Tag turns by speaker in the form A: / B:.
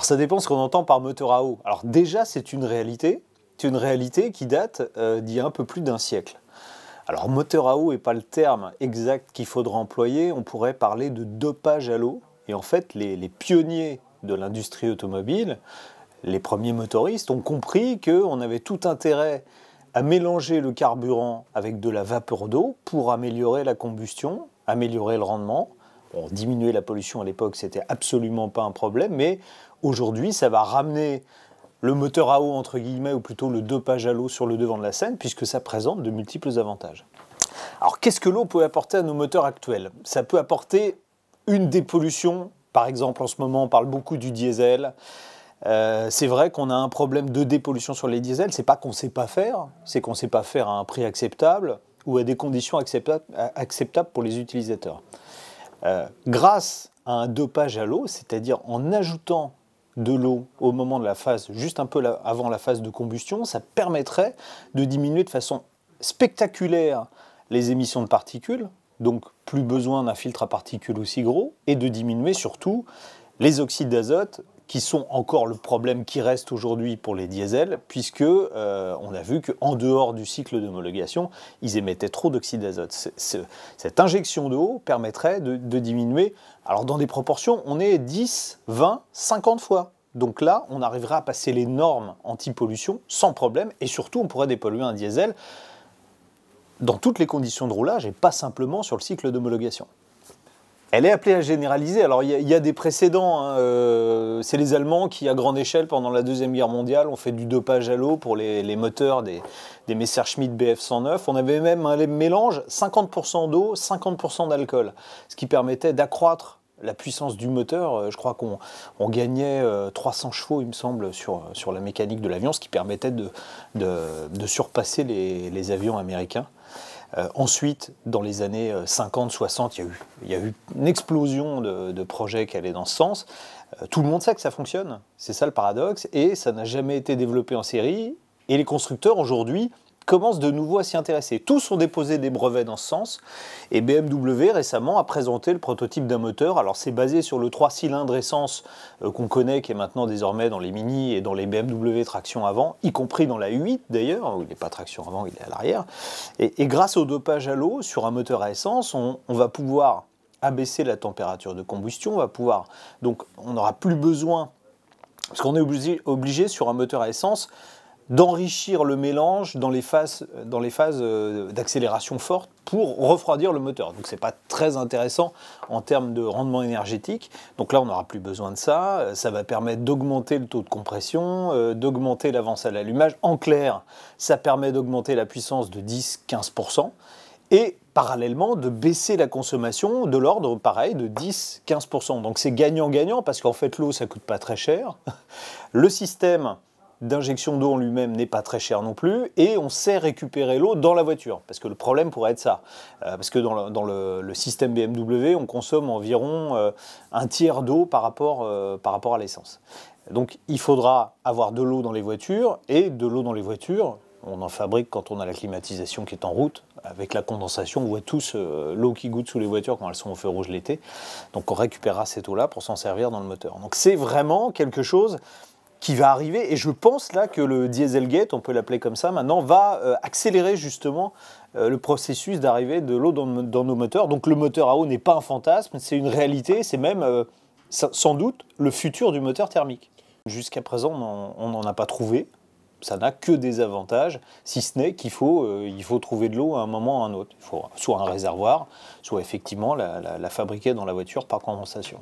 A: Alors ça dépend ce qu'on entend par moteur à eau. Alors déjà, c'est une réalité qui date d'il y a un peu plus d'un siècle. Alors moteur à eau n'est pas le terme exact qu'il faudra employer, on pourrait parler de dopage à l'eau. Et en fait, les pionniers de l'industrie automobile, les premiers motoristes, ont compris qu'on avait tout intérêt à mélanger le carburant avec de la vapeur d'eau pour améliorer la combustion, améliorer le rendement. Bon, diminuer la pollution à l'époque, c'était absolument pas un problème, mais aujourd'hui, ça va ramener le moteur à eau, entre guillemets, ou plutôt le dopage à l'eau sur le devant de la scène, puisque ça présente de multiples avantages. Alors, qu'est-ce que l'eau peut apporter à nos moteurs actuels? Ça peut apporter une dépollution. Par exemple, en ce moment, on parle beaucoup du diesel. C'est vrai qu'on a un problème de dépollution sur les diesels. C'est pas qu'on ne sait pas faire, c'est qu'on ne sait pas faire à un prix acceptable ou à des conditions acceptables pour les utilisateurs. Grâce à un dopage à l'eau, c'est-à-dire en ajoutant de l'eau au moment de la phase, juste un peu avant la phase de combustion, ça permettrait de diminuer de façon spectaculaire les émissions de particules, donc plus besoin d'un filtre à particules aussi gros, et de diminuer surtout les oxydes d'azote, qui sont encore le problème qui reste aujourd'hui pour les diesels, puisque on a vu qu'en dehors du cycle d'homologation, ils émettaient trop d'oxyde d'azote. Cette injection d'eau permettrait de diminuer, alors dans des proportions, on est 10, 20, 50 fois. Donc là, on arrivera à passer les normes anti-pollution sans problème, et surtout, on pourrait dépolluer un diesel dans toutes les conditions de roulage, et pas simplement sur le cycle d'homologation. Elle est appelée à généraliser. Alors, il y a des précédents. Hein. C'est les Allemands qui, à grande échelle, pendant la Deuxième Guerre mondiale, ont fait du dopage à l'eau pour les moteurs des Messerschmitt Bf 109. On avait même un mélange 50% d'eau, 50% d'alcool, ce qui permettait d'accroître la puissance du moteur. Je crois qu'on gagnait 300 chevaux, il me semble, sur la mécanique de l'avion, ce qui permettait de surpasser les avions américains. Ensuite, dans les années 50-60, il y a eu une explosion de projets qui allaient dans ce sens. Tout le monde sait que ça fonctionne, c'est ça le paradoxe, et ça n'a jamais été développé en série. Et les constructeurs, aujourd'hui, commencent de nouveau à s'y intéresser. Tous ont déposé des brevets dans ce sens, et BMW récemment a présenté le prototype d'un moteur. Alors c'est basé sur le 3 cylindres essence qu'on connaît, qui est maintenant désormais dans les Mini et dans les BMW traction avant, y compris dans la U8 d'ailleurs, où il n'est pas traction avant, il est à l'arrière. Et grâce au dopage à l'eau sur un moteur à essence, on va pouvoir abaisser la température de combustion, donc on n'aura plus besoin, parce qu'on est obligé sur un moteur à essence, d'enrichir le mélange dans les phases d'accélération forte pour refroidir le moteur. Donc c'est pas très intéressant en termes de rendement énergétique. Donc là on n'aura plus besoin de ça. Ça va permettre d'augmenter le taux de compression, d'augmenter l'avance à l'allumage. En clair, ça permet d'augmenter la puissance de 10-15% et parallèlement de baisser la consommation de l'ordre pareil de 10-15%. Donc c'est gagnant-gagnant parce qu'en fait l'eau ça coûte pas très cher. Le système d'injection d'eau en lui-même n'est pas très cher non plus, et on sait récupérer l'eau dans la voiture, parce que le problème pourrait être ça, parce que dans le système BMW, on consomme environ un tiers d'eau par rapport à l'essence. Donc il faudra avoir de l'eau dans les voitures, et de l'eau dans les voitures, on en fabrique quand on a la climatisation qui est en route, avec la condensation, on voit tous l'eau qui goutte sous les voitures quand elles sont au feu rouge l'été, donc on récupérera cette eau-là pour s'en servir dans le moteur. Donc c'est vraiment quelque chose qui va arriver, et je pense là que le Dieselgate, on peut l'appeler comme ça maintenant, va accélérer justement le processus d'arrivée de l'eau dans nos moteurs. Donc le moteur à eau n'est pas un fantasme, c'est une réalité, c'est même sans doute le futur du moteur thermique. Jusqu'à présent, on n'en a pas trouvé, ça n'a que des avantages, si ce n'est qu'il faut trouver de l'eau à un moment ou à un autre. Il faut soit un réservoir, soit effectivement la fabriquer dans la voiture par condensation.